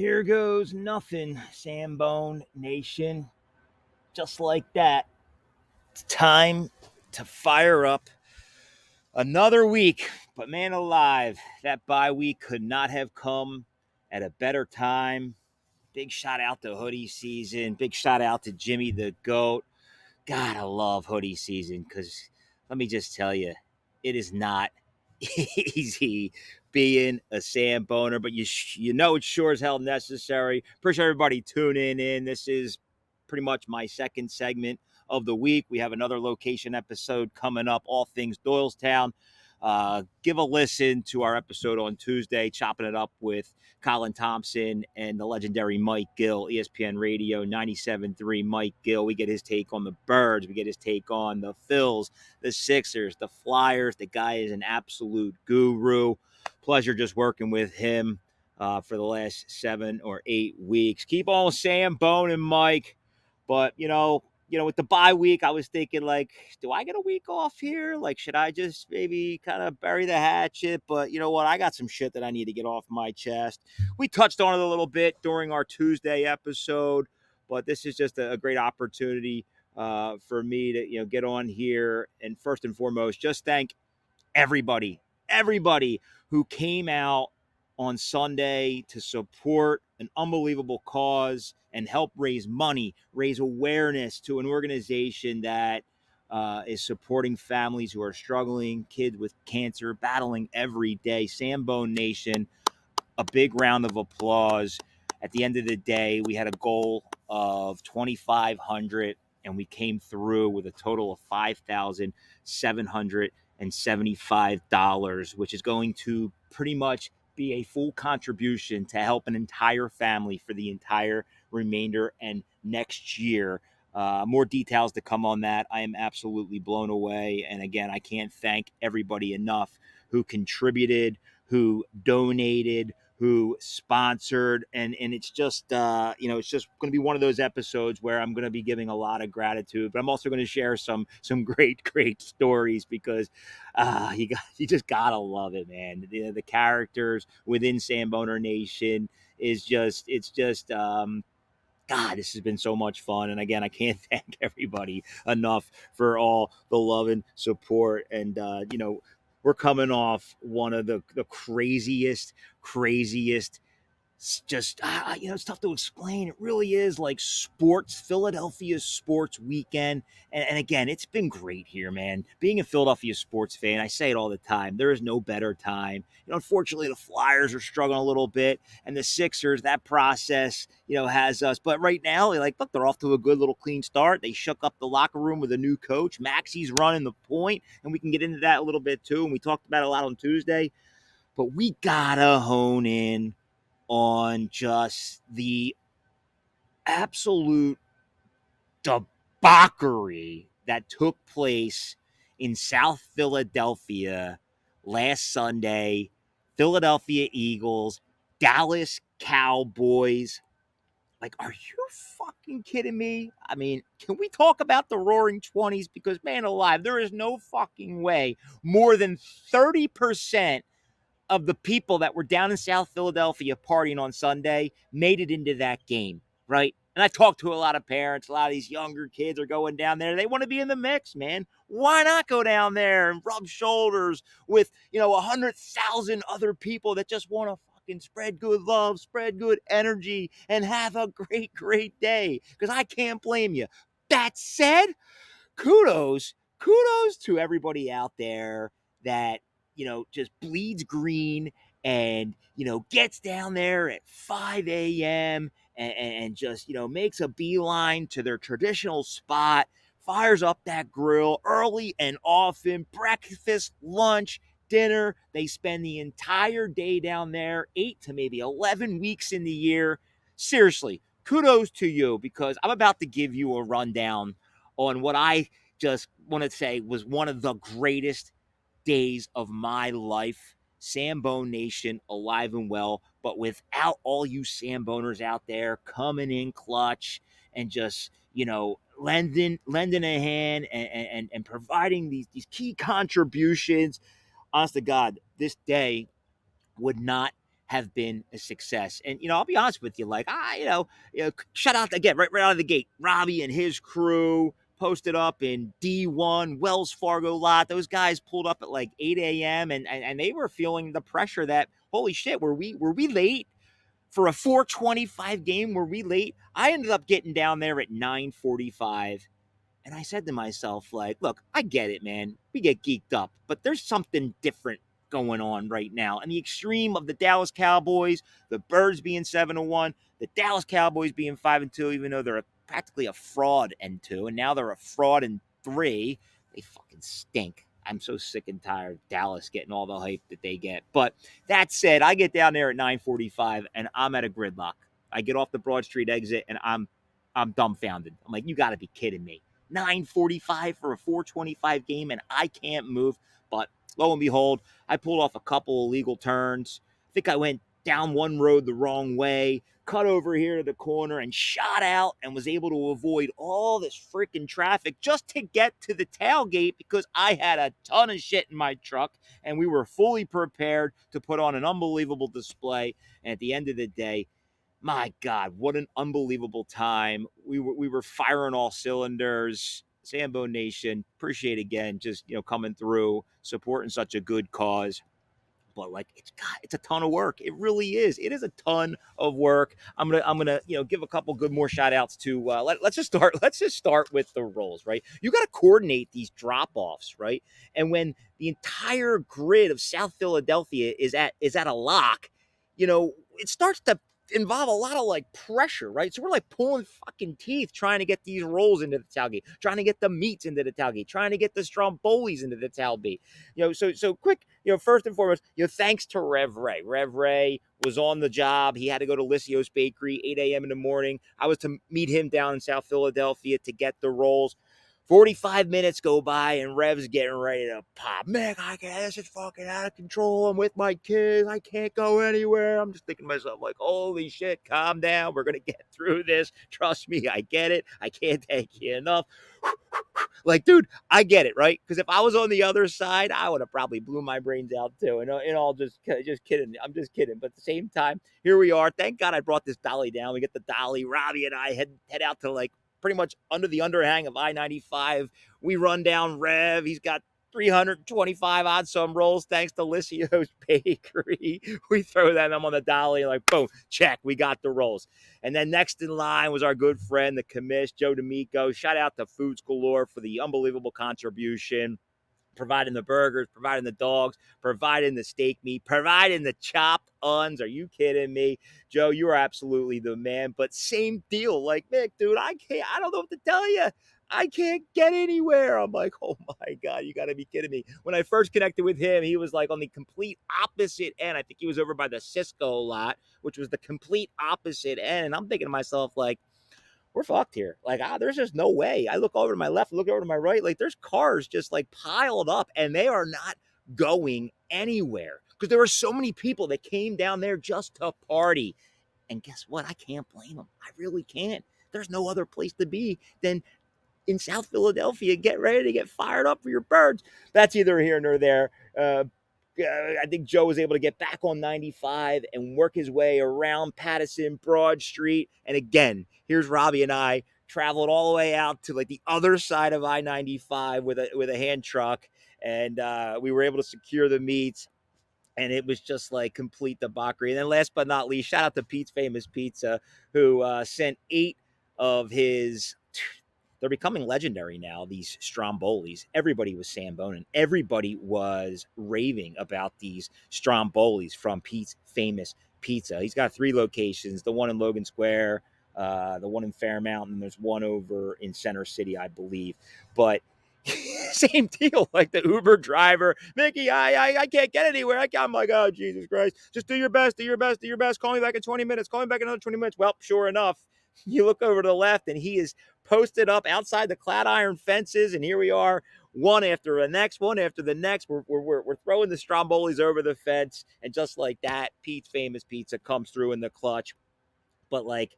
Here goes nothing, Sambone Nation. Just like that, it's time to fire up another week. But man alive, that bye week could not have come at a better time. Big shout out to hoodie season. Big shout out to Jimmy the Goat. God, I love hoodie season because let me just tell you, it is not easy being a Samboner, but you know it's sure as hell necessary. Appreciate everybody tuning in. This is pretty much my second segment of the week. We have another location episode coming up, all things Doylestown. Give a listen to our episode on Tuesday, chopping it up with Colin Thompson and the legendary Mike Gill, ESPN Radio 97.3. Mike Gill, we get his take on the Birds. We get his take on the Phils, the Sixers, the Flyers. The guy is an absolute guru. Pleasure just working with him for the last 7 or 8 weeks. Keep on Sam, Bone, and Mike. But, with the bye week, I was thinking, like, do I get a week off here? Like, should I just maybe kind of bury the hatchet? But you know what? I got some shit that I need to get off my chest. We touched on it a little bit during our Tuesday episode, but this is just a great opportunity for me to, get on here. And first and foremost, just thank everybody who came out on Sunday to support an unbelievable cause and help raise money, raise awareness to an organization that is supporting families who are struggling, kids with cancer, battling every day. Sambone Nation, a big round of applause. At the end of the day, we had a goal of 2,500, and we came through with a total of $5,775, which is going to pretty much be a full contribution to help an entire family for the entire remainder and next year. More details to come on that. I am absolutely blown away. And again, I can't thank everybody enough who contributed, who donated, who sponsored, and it's just it's just going to be one of those episodes where I'm going to be giving a lot of gratitude, but I'm also going to share some great stories because you just gotta love it, man. The characters within Samboner Nation is just God, this has been so much fun. And again, I can't thank everybody enough for all the love and support. And, we're coming off one of the craziest, just it's tough to explain. It really is like Philadelphia sports weekend. And again, it's been great here, man. Being a Philadelphia sports fan, I say it all the time, there is no better time. Unfortunately, the Flyers are struggling a little bit, and the Sixers, that process has us. But right now, look, they're off to a good little clean start. They shook up the locker room with a new coach. Maxey's running the point, and we can get into that a little bit too, and we talked about it a lot on Tuesday. But we gotta hone in on just the absolute debauchery that took place in South Philadelphia last Sunday. Philadelphia Eagles, Dallas Cowboys. Like, are you fucking kidding me? I mean, can we talk about the Roaring 20s? Because, man alive, there is no fucking way more than 30% of the people that were down in South Philadelphia partying on Sunday made it into that game, right? And I talked to a lot of parents. A lot of these younger kids are going down there. They want to be in the mix, man. Why not go down there and rub shoulders with, 100,000 other people that just want to fucking spread good love, spread good energy, and have a great day? Because I can't blame you. That said, kudos to everybody out there that just bleeds green and, gets down there at 5 a.m. and just, makes a beeline to their traditional spot, fires up that grill early and often, breakfast, lunch, dinner. They spend the entire day down there, 8 to maybe 11 weeks in the year. Seriously, kudos to you, because I'm about to give you a rundown on what I just want to say was one of the greatest days of my life. Sambone Nation, alive and well, but without all you Samboners out there coming in clutch and just, lending a hand and providing these key contributions. Honest to God, this day would not have been a success. And I'll be honest with you, like shout out again right out of the gate, Robbie and his crew posted up in D1 Wells Fargo lot. Those guys pulled up at like 8 a.m. and they were feeling the pressure that holy shit, were we late for a 4:25 game? Were we late? I ended up getting down there at 9:45. And I said to myself, like, look, I get it, man. We get geeked up, but there's something different going on right now. And the extreme of the Dallas Cowboys, the Birds being 7-1, the Dallas Cowboys being 5-2, even though they're practically a fraud and 2, and now they're a fraud and 3. They fucking stink. I'm so sick and tired of Dallas getting all the hype that they get. But that said, I get down there at 9:45 and I'm at a gridlock. I get off the Broad Street exit and I'm dumbfounded. I'm like, you got to be kidding me. 9:45 for a 4:25 game and I can't move. But lo and behold, I pulled off a couple illegal turns. I think I went down one road the wrong way, cut over here to the corner and shot out and was able to avoid all this freaking traffic just to get to the tailgate because I had a ton of shit in my truck and we were fully prepared to put on an unbelievable display. And at the end of the day, my God, what an unbelievable time. We were firing all cylinders. Sambo Nation, appreciate again just coming through, supporting such a good cause. But like it's a ton of work. It really is. It is a ton of work. I'm gonna give a couple good more shout outs to let's just start with the rolls, right? You got to coordinate these drop offs, right? And when the entire grid of South Philadelphia is at a lock, it starts to involve a lot of like pressure, right? So we're like pulling fucking teeth trying to get these rolls into the tailgate, trying to get the meats into the tailgate, trying to get the strombolis into the tailgate. So quick, first and foremost, thanks to Rev Ray. Rev Ray was on the job. He had to go to Lysios Bakery, 8 a.m. in the morning. I was to meet him down in South Philadelphia to get the rolls. 45 minutes go by and Rev's getting ready to pop. Mick, I can't, this is fucking out of control. I'm with my kids. I can't go anywhere. I'm just thinking to myself, like, holy shit, calm down. We're going to get through this. Trust me, I get it. I can't take you enough. Like, dude, I get it, right? Because if I was on the other side, I would have probably blew my brains out too. And all just kidding. I'm just kidding. But at the same time, here we are. Thank God I brought this dolly down. We get the dolly. Robbie and I head out to like pretty much under the underhang of I-95. We run down Rev. He's got 325 odd some rolls thanks to Lysios Bakery. We throw them on the dolly and like, boom, check, we got the rolls. And then next in line was our good friend, the commish, Joe D'Amico. Shout out to Foods Galore for the unbelievable contribution, providing the burgers, providing the dogs, providing the steak meat, providing the chopped uns. Are you kidding me? Joe, you are absolutely the man. But same deal. Like, Mick, dude, I don't know what to tell you. I can't get anywhere. I'm like, oh my God, you got to be kidding me. When I first connected with him, he was like on the complete opposite end. I think he was over by the Cisco lot, which was the complete opposite end. And I'm thinking to myself, like, we're fucked here. Like, there's just no way. I look over to my left, look over to my right. Like, there's cars just like piled up and they are not going anywhere because there were so many people that came down there just to party. And guess what? I can't blame them. I really can't. There's no other place to be than in South Philadelphia. Get ready to get fired up for your Birds. That's either here nor there. I think Joe was able to get back on 95 and work his way around Patterson, Broad Street. And again, here's Robbie and I traveled all the way out to like the other side of I-95 with a hand truck. And we were able to secure the meats. And it was just like complete debauchery. And then last but not least, shout out to Pete's Famous Pizza, who sent 8 of his... They're becoming legendary now, these strombolis. Everybody was Samboner. Everybody was raving about these strombolis from Pete's Famous Pizza. He's got 3 locations, the one in Logan Square, the one in Fairmount, and there's one over in Center City, I believe. But same deal, like the Uber driver, Mickey, I can't get anywhere. I'm like, oh, Jesus Christ. Just do your best. Call me back in 20 minutes. Call me back in another 20 minutes. Well, sure enough, you look over to the left and he is posted up outside the clad iron fences. And here we are, one after the next. We're throwing the strombolis over the fence. And just like that, Pete's Famous Pizza comes through in the clutch. But like,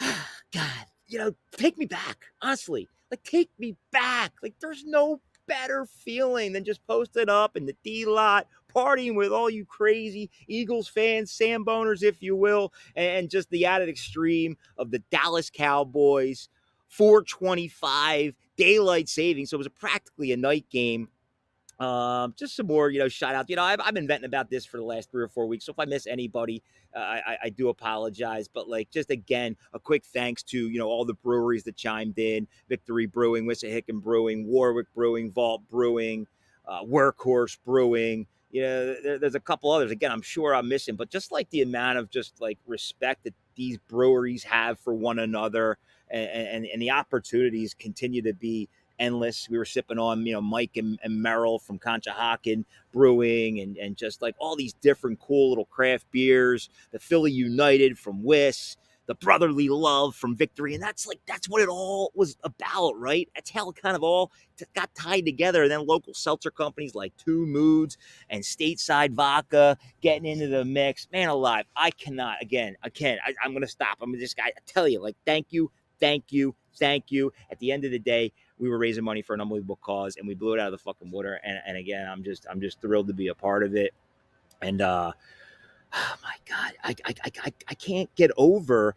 God, take me back. Honestly, like, take me back. Like, there's no better feeling than just posting up in the D lot, partying with all you crazy Eagles fans, Samboners, if you will, and just the added extreme of the Dallas Cowboys, 425 daylight savings. So it was practically a night game. Just some more, shout out. I've been venting about this for the last 3 or 4 weeks. So if I miss anybody, I do apologize. But like, just again, a quick thanks to, all the breweries that chimed in: Victory Brewing, Wissahickon Brewing, Warwick Brewing, Vault Brewing, Workhorse Brewing. There's a couple others. Again, I'm sure I'm missing, but just like the amount of just like respect that these breweries have for one another, and the opportunities continue to be endless. We were sipping on, Mike and Merrill from Conshohocken Brewing, and just like all these different cool little craft beers, the Philly United from Wiss, the brotherly love from Victory. And that's what it all was about, right? That's how it kind of all got tied together. And then local seltzer companies like Two Moods and Stateside Vodka getting into the mix. Man alive, I cannot, again, I can't, I'm going to stop. I'm just, I tell you, like, thank you. At the end of the day, we were raising money for an unbelievable cause, and we blew it out of the fucking water. And again, I'm just thrilled to be a part of it. And oh my God, I can't get over.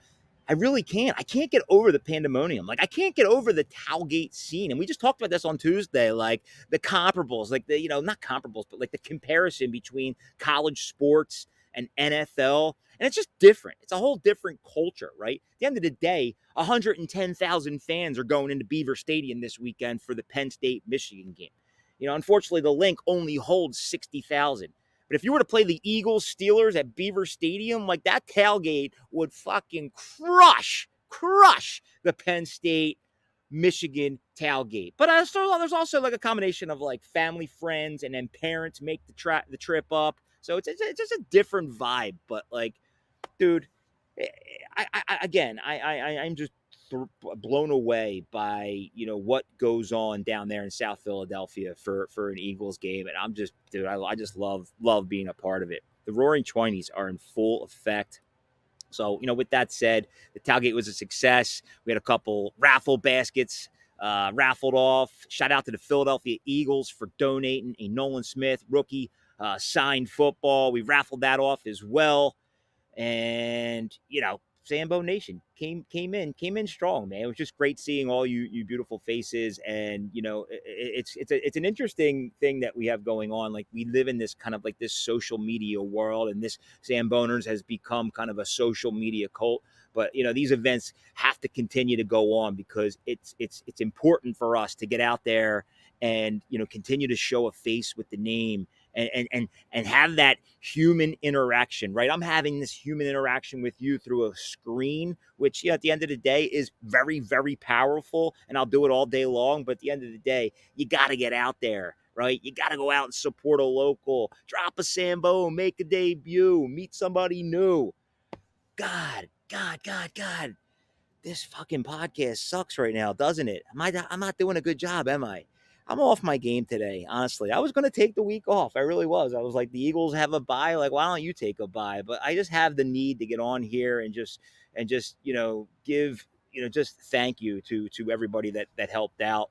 I really can't. I can't get over the pandemonium. Like, I can't get over the tailgate scene. And we just talked about this on Tuesday, like the comparables, like the, not comparables, but like the comparison between college sports and NFL. And it's just different. It's a whole different culture, right? At the end of the day, 110,000 fans are going into Beaver Stadium this weekend for the Penn State-Michigan game. Unfortunately, the link only holds 60,000. But if you were to play the Eagles Steelers at Beaver Stadium, like, that tailgate would fucking crush the Penn State Michigan tailgate. But there's also like a combination of like family, friends, and then parents make the trip up. So it's just a different vibe. But like, dude, I'm just blown away by what goes on down there in South Philadelphia for an Eagles game, and I'm just, dude, I just love being a part of it. The Roaring Twenties are in full effect. So, with that said, the tailgate was a success. We had a couple raffle baskets raffled off. Shout out to the Philadelphia Eagles for donating a Nolan Smith rookie signed football. We raffled that off as well. And, Sambo Nation came in strong, man. It was just great seeing all you beautiful faces. And, it's an interesting thing that we have going on. Like, we live in this kind of like this social media world, and this Samboners has become kind of a social media cult. But, these events have to continue to go on, because it's important for us to get out there and, continue to show a face with the name, and have that human interaction, right? I'm having this human interaction with you through a screen, which, at the end of the day is very, very powerful, and I'll do it all day long. But at the end of the day, you got to get out there, right? You got to go out and support a local, drop a Sambo, make a debut, meet somebody new. God. This fucking podcast sucks right now, doesn't it? I'm not doing a good job, am I? I'm off my game today, honestly. I was going to take the week off. I really was. I was like, the Eagles have a bye. Like, why don't you take a bye? But I just have the need to get on here and just give, just thank you to everybody that helped out.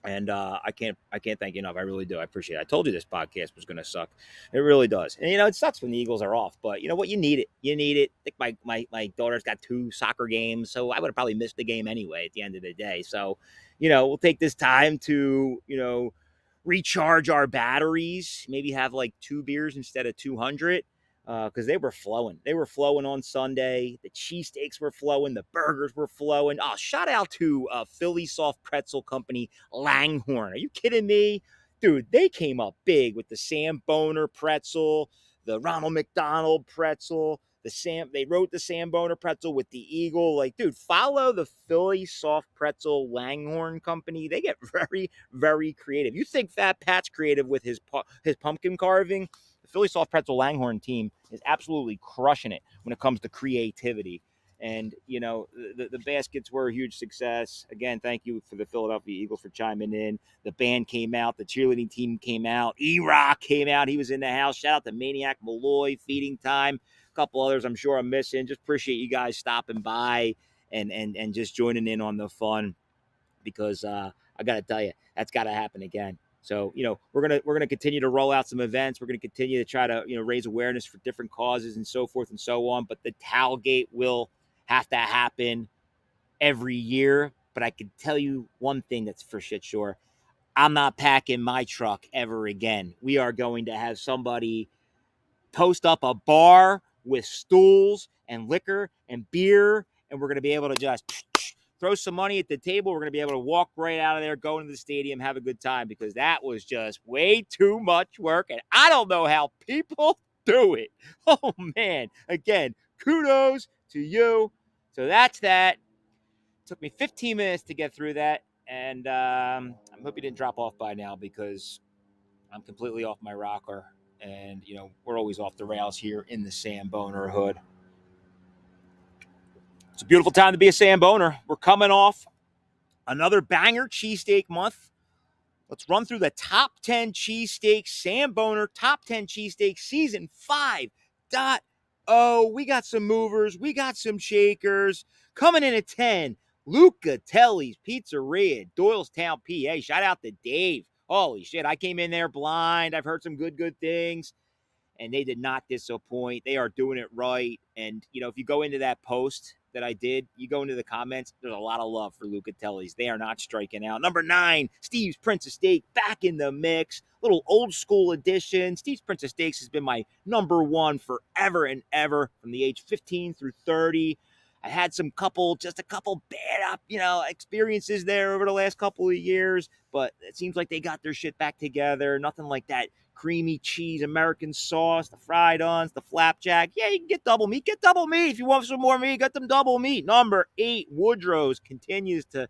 And I can't thank you enough. I really do. I appreciate it. I told you this podcast was going to suck. It really does. And, it sucks when the Eagles are off. But you know what? You need it. I think my daughter's got 2 soccer games, so I would have probably missed the game anyway at the end of the day. So, we'll take this time to, recharge our batteries. Maybe have like 2 beers instead of 200. Because they were flowing. They were flowing on Sunday. The cheesesteaks were flowing. The burgers were flowing. Oh, shout out to Philly Soft Pretzel Company, Langhorne. Are you kidding me? Dude, they came up big with the Samboner pretzel, the Ronald McDonald pretzel, they wrote the Samboner pretzel with the eagle. Like, dude, follow the Philly Soft Pretzel Langhorne Company. They get very, very creative. You think Fat Pat's creative with his pumpkin carving? The Philly Soft Pretzel Langhorne team is absolutely crushing it when it comes to creativity. And, the baskets were a huge success. Again, thank you for the Philadelphia Eagles for chiming in. The band came out. The cheerleading team came out. E-Rock came out. He was in the house. Shout out to Maniac Malloy, Feeding Time. A couple others I'm sure I'm missing. Just appreciate you guys stopping by and just joining in on the fun, because I got to tell you, that's got to happen again. So, we're gonna continue to roll out some events. We're gonna continue to try to, raise awareness for different causes and so forth and so on. But the tailgate will have to happen every year. But I can tell you one thing that's for shit sure. I'm not packing my truck ever again. We are going to have somebody post up a bar with stools and liquor and beer, and we're going to be able to just throw some money at the table. We're going to be able to walk right out of there, go into the stadium, have a good time, because that was just way too much work, and I don't know how people do it. Oh, man. Again, kudos to you. So that's that. It took me 15 minutes to get through that, and I hope you didn't drop off by now, because I'm completely off my rocker. And, we're always off the rails here in the Samboner hood. It's a beautiful time to be a Samboner. We're coming off another banger cheesesteak month. Let's run through the top 10 cheesesteaks, Samboner top 10 cheesesteaks, season 5.0. We got some movers. We got some shakers. Coming in at 10, Lucatelli's Pizzeria, Doylestown, PA. Shout out to Dave. Holy shit, I came in there blind. I've heard some good things, and they did not disappoint. They are doing it right. And, if you go into that post that I did, you go into the comments, there's a lot of love for Lucatelli's. They are not striking out. Number 9, Steve's Princess Steak, back in the mix. Little old school edition. Steve's Princess Steaks has been my number 1 forever and ever, from the age 15 through 30. I had a couple bad experiences there over the last couple of years, but it seems like they got their shit back together. Nothing like that creamy cheese American sauce, the fried onions, the flapjack. Yeah, you can get double meat. Get double meat. If you want some more meat, get them double meat. Number 8, Woodrow's continues to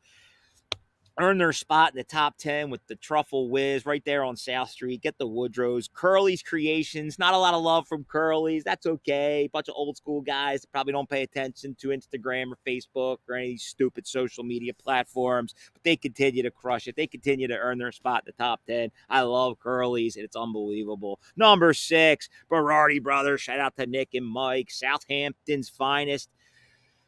earn their spot in the top 10 with the Truffle Whiz right there on South Street. Get the Woodrow's. Curly's Creations. Not a lot of love from Curly's. That's okay. Bunch of old school guys that probably don't pay attention to Instagram or Facebook or any stupid social media platforms, but they continue to crush it. They continue to earn their spot in the top 10. I love Curly's, and it's unbelievable. Number 6, Berardi Brothers. Shout out to Nick and Mike. Southampton's finest.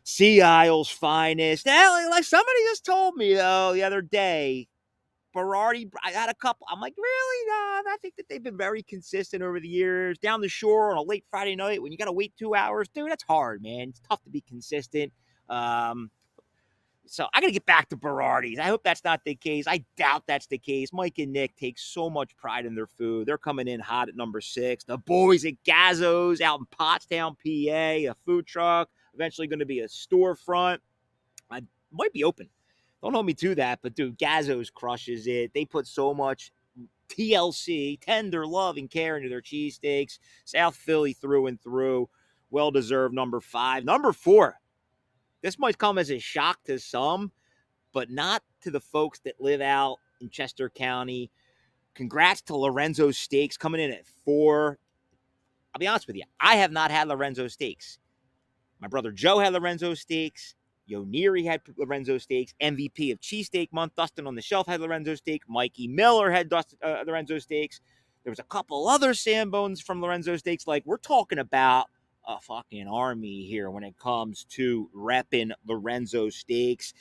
Sea Isle's finest. Now, like somebody just told me, though, the other day, Berardi, I had a couple. I'm like, really? No, I think that they've been very consistent over the years. Down the shore on a late Friday night when you got to wait 2 hours, dude, that's hard, man. It's tough to be consistent. So I got to get back to Berardi's. I hope that's not the case. I doubt that's the case. Mike and Nick take so much pride in their food. They're coming in hot at number 6. The boys at Gazzo's out in Pottstown, PA, a food truck. Eventually going to be a storefront. I might be open. Don't hold me to that, but dude, Gazzo's crushes it. They put so much TLC, tender love and care into their cheesesteaks. South Philly through and through. Well-deserved number 5. Number 4. This might come as a shock to some, but not to the folks that live out in Chester County. Congrats to Lorenzo's Steaks coming in at 4. I'll be honest with you. I have not had Lorenzo's Steaks. My brother Joe had Lorenzo's Steaks. Yo Neary had Lorenzo's Steaks. MVP of Cheesesteak Month, Dustin on the Shelf had Lorenzo's Steak. Mikey Miller had Lorenzo's Steaks. There was a couple other Sambones from Lorenzo's Steaks. Like, we're talking about a fucking army here when it comes to repping Lorenzo's Steaks.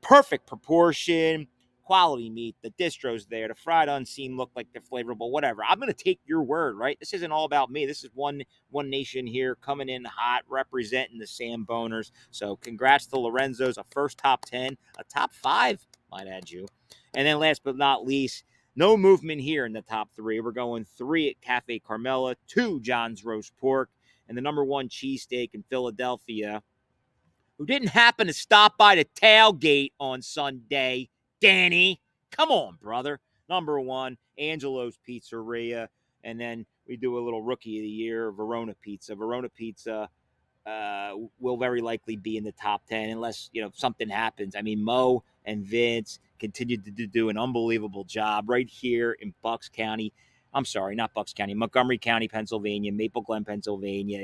Perfect proportion, quality meat, the distro's there, the fried unseen look like they're flavorful, whatever. I'm going to take your word, right? This isn't all about me. This is one nation here coming in hot, representing the Samboners. So congrats to Lorenzo's, a first top 10, a top 5, might add you. And then last but not least, no movement here in the top 3. We're going 3 at Cafe Carmela, 2 John's Roast Pork, and the number 1 cheesesteak in Philadelphia, who didn't happen to stop by the tailgate on Sunday. Danny, come on, brother. Number 1, Angelo's Pizzeria. And then we do a little Rookie of the Year, Verona Pizza. Verona Pizza will very likely be in the top 10 unless, something happens. I mean, Mo and Vince continued to do an unbelievable job right here in Bucks County. I'm sorry, not Bucks County, Montgomery County, Pennsylvania, Maple Glen, Pennsylvania.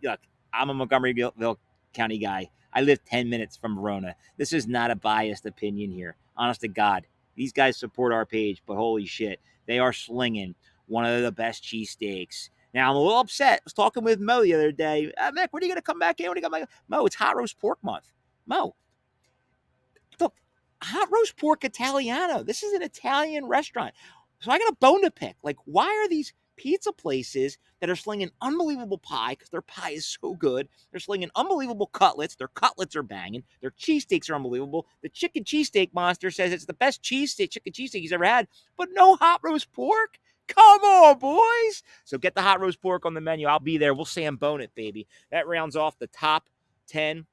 Look, I'm a Montgomeryville County guy. I live 10 minutes from Verona. This is not a biased opinion here. Honest to God, these guys support our page, but holy shit, they are slinging one of the best cheesesteaks. Now, I'm a little upset. I was talking with Mo the other day. Mick, when are you going to come back in? Mo, it's Hot Roast Pork Month. Mo, look, hot roast pork Italiano. This is an Italian restaurant. So I got a bone to pick. Like, why are these pizza places that are slinging unbelievable pie, because their pie is so good, they're slinging unbelievable cutlets. Their cutlets are banging. Their cheesesteaks are unbelievable. The chicken cheesesteak monster says it's the best chicken cheesesteak he's ever had, but no hot roast pork? Come on, boys. So get the hot roast pork on the menu. I'll be there. We'll Sambone it, baby. That rounds off the top 10.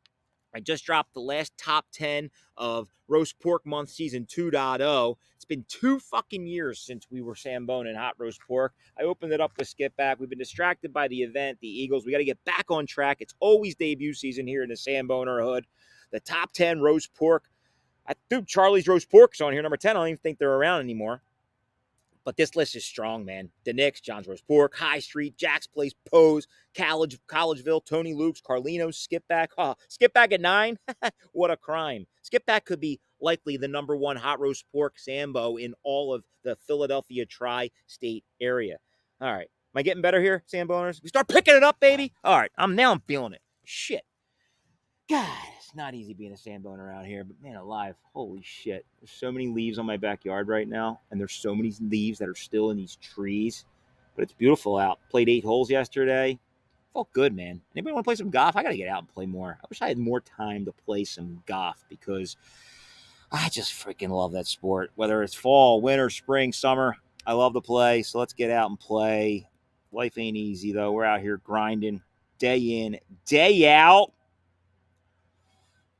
I just dropped the last top 10 of Roast Pork Month Season 2.0. It's been 2 fucking years since we were Sambone and hot roast pork. I opened it up with Skip Back. We've been distracted by the event, the Eagles. We got to get back on track. It's always debut season here in the Samboner hood. The top 10 roast pork. Dude, Charlie's Roast Pork's on here, number 10. I don't even think they're around anymore. But this list is strong, man. The Knicks, John's Roast Pork, High Street, Jack's Place, Pose, Collegeville, Tony Luke's, Carlino's, Skipback. Skipback at 9? What a crime. Skipback could be likely the number 1 hot roast pork Sambo in all of the Philadelphia tri-state area. All right. Am I getting better here, Samboners? We start picking it up, baby. All right. I'm feeling it. Shit. God, it's not easy being a Samboner around here, but man alive, holy shit. There's so many leaves on my backyard right now, and there's so many leaves that are still in these trees, but it's beautiful out. Played 8 holes yesterday. Felt good, man. Anybody want to play some golf? I got to get out and play more. I wish I had more time to play some golf because I just freaking love that sport. Whether it's fall, winter, spring, summer, I love to play, so let's get out and play. Life ain't easy, though. We're out here grinding day in, day out.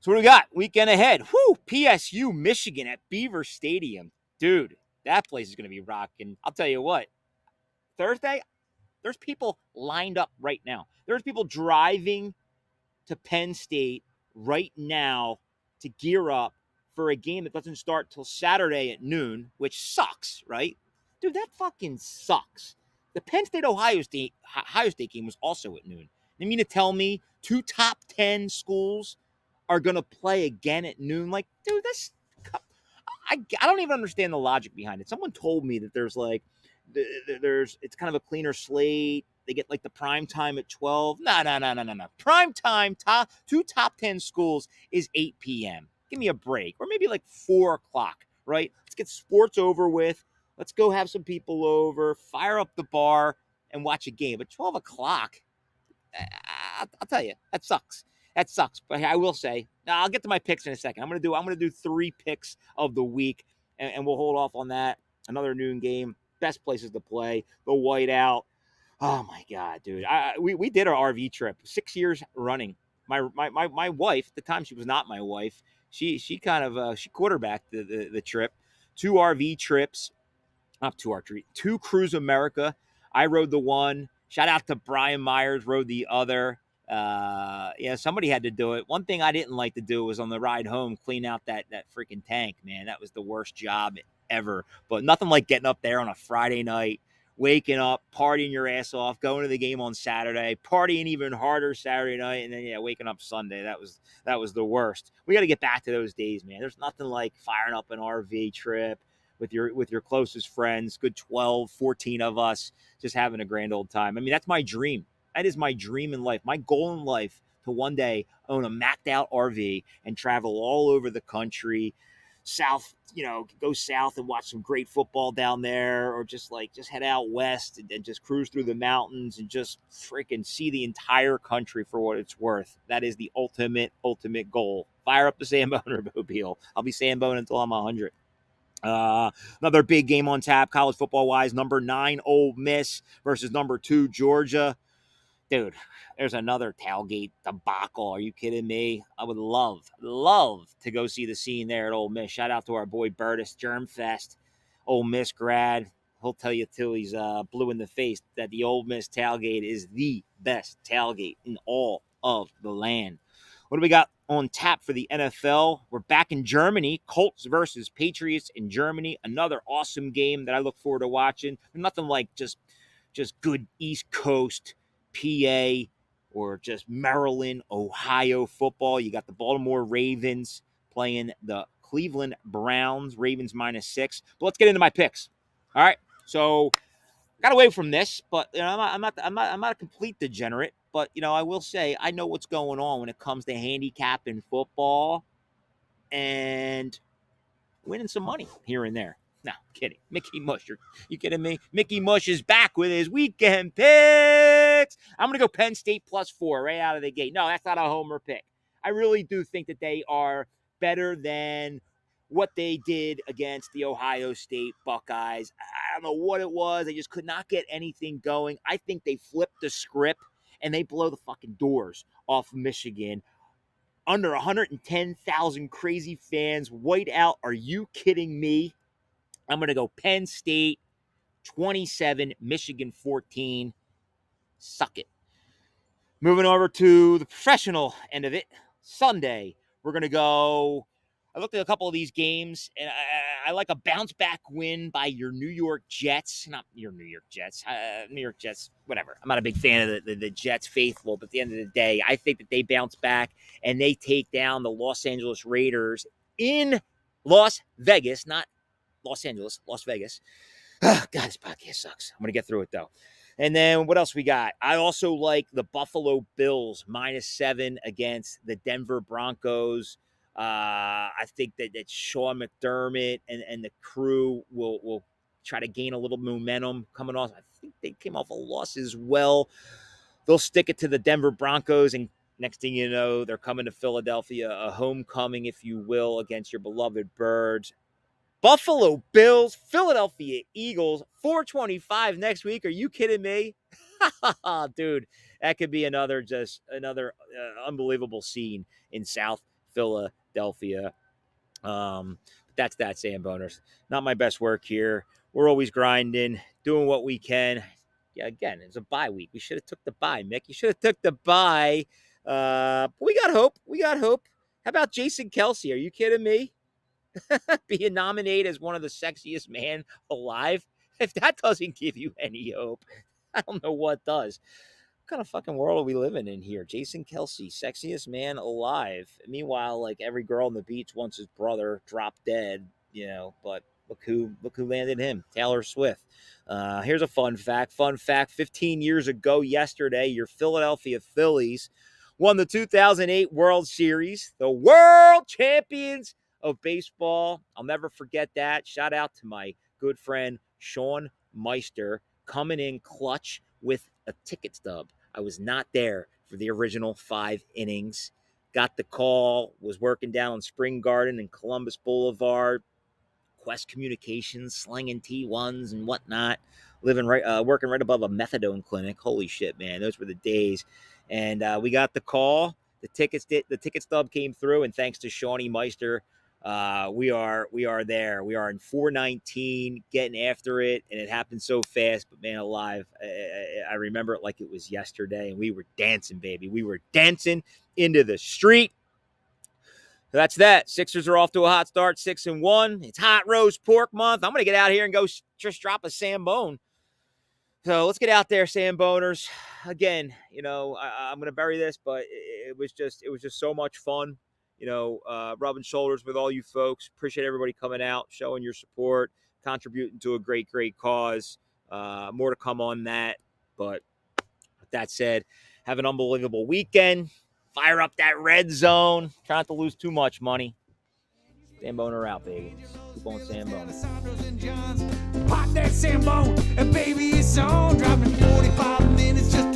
So what do we got? Weekend ahead. Whoo! PSU, Michigan at Beaver Stadium. Dude, that place is going to be rocking. I'll tell you what. Thursday, there's people lined up right now. There's people driving to Penn State right now to gear up for a game that doesn't start till Saturday at noon, which sucks, right? Dude, that fucking sucks. The Penn State-Ohio State game was also at noon. You mean to tell me 2 top 10 schools are going to play again at noon? Like, dude, I don't even understand the logic behind it. Someone told me that there's it's kind of a cleaner slate. They get like the prime time at 12. No. Prime time, 2 top 10 schools is 8 p.m. Give me a break. Or maybe like 4 o'clock, right? Let's get sports over with. Let's go have some people over, fire up the bar, and watch a game. But 12 o'clock, I'll tell you, that sucks. That sucks. But I will say, I'll get to my picks in a second. I'm gonna do 3 picks of the week, and we'll hold off on that. Another noon game. Best places to play. The whiteout. Oh my god, dude. We did our RV trip 6 years running. My wife, at the time she was not my wife, she kind of she quarterbacked the trip. 2 RV trips. Not 2 Cruise America. I rode the one. Shout out to Brian Myers, rode the other. Somebody had to do it. One thing I didn't like to do was on the ride home, clean out that freaking tank, man. That was the worst job ever. But nothing like getting up there on a Friday night, waking up, partying your ass off, going to the game on Saturday, partying even harder Saturday night, and then waking up Sunday. That was the worst. We got to get back to those days, man. There's nothing like firing up an RV trip with your closest friends, good 12, 14 of us, just having a grand old time. I mean, that's my dream. That is my dream in life. My goal in life to one day own a macked out RV and travel all over the country, south, go south and watch some great football down there, or just head out west and just cruise through the mountains and just freaking see the entire country for what it's worth. That is the ultimate goal. Fire up the Samboner mobile. I'll be Sambone until I'm 100. Another big game on tap, college football wise. Number 9 Ole Miss versus number 2 Georgia. Dude, there's another tailgate debacle. Are you kidding me? I would love to go see the scene there at Ole Miss. Shout out to our boy Burtis, Germfest, Ole Miss grad. He'll tell you till he's blue in the face that the Ole Miss tailgate is the best tailgate in all of the land. What do we got on tap for the NFL? We're back in Germany. Colts versus Patriots in Germany. Another awesome game that I look forward to watching. Nothing like just good East Coast, PA, or just Maryland, Ohio football. You got the Baltimore Ravens playing the Cleveland Browns. Ravens -6. But let's get into my picks. All right. So got away from this, but I'm not a complete degenerate. But I will say I know what's going on when it comes to handicapping football, and winning some money here and there. No, kidding. Mickey Mush, you kidding me? Mickey Mush is back with his weekend picks. I'm going to go Penn State +4 right out of the gate. No, that's not a homer pick. I really do think that they are better than what they did against the Ohio State Buckeyes. I don't know what it was. They just could not get anything going. I think they flipped the script and they blow the fucking doors off Michigan. Under 110,000 crazy fans. White out. Are you kidding me? I'm going to go Penn State 27, Michigan 14. Suck it. Moving over to the professional end of it. Sunday, we're going to go. I looked at a couple of these games, and I like a bounce-back win by your New York Jets. Not your New York Jets. New York Jets, whatever. I'm not a big fan of the Jets faithful, but at the end of the day, I think that they bounce back, and they take down the Los Angeles Raiders in Las Vegas, not Los Angeles, Las Vegas. God, this podcast sucks. I'm going to get through it, though. And then what else we got? I also like the Buffalo Bills -7 against the Denver Broncos. I think that Sean McDermott and the crew will try to gain a little momentum coming off. I think they came off a loss as well. They'll stick it to the Denver Broncos, and next thing you know, they're coming to Philadelphia, a homecoming, if you will, against your beloved Birds. Buffalo Bills, Philadelphia Eagles, 425 next week. Are you kidding me? Dude, that could be another unbelievable scene in South Philadelphia. That's that, Samboners. Not my best work here. We're always grinding, doing what we can. Yeah, again, it's a bye week. We should have took the bye, Mick. You should have took the bye. We got hope. How about Jason Kelce? Are you kidding me? Being nominated as one of the sexiest men alive. If that doesn't give you any hope, I don't know what does. What kind of fucking world are we living in here? Jason Kelce, sexiest man alive. Meanwhile, like every girl on the beach wants his brother dropped dead, but look who landed him. Taylor Swift. Here's a fun fact. 15 years ago yesterday, your Philadelphia Phillies won the 2008 World Series. The world champions of baseball. I'll never forget that. Shout out to my good friend Sean Meister coming in clutch with a ticket stub. I was not there for the original 5 innings. Got the call, was working down on Spring Garden and Columbus Boulevard. Quest Communications, slinging T1s and whatnot. Working right above a methadone clinic. Holy shit, man. Those were the days. And we got the call. The ticket stub came through, and thanks to Shawnee Meister, we are there. We are in 419, getting after it, and it happened so fast. But man, alive, I remember it like it was yesterday, and we were dancing, baby. We were dancing into the street. So that's that. Sixers are off to a hot start, 6-1. It's hot roast pork month. I'm gonna get out here and go just drop a Sambone. So let's get out there, Samboners. Again, I'm gonna bury this, but it was just so much fun. Rubbing shoulders with all you folks. Appreciate everybody coming out, showing your support, contributing to a great, great cause. More to come on that. But with that said, have an unbelievable weekend. Fire up that red zone. Try not to lose too much money. Samboner out, baby. Keep on Sambone. Pop that Sambone, and baby, it's on. Driving 45 minutes just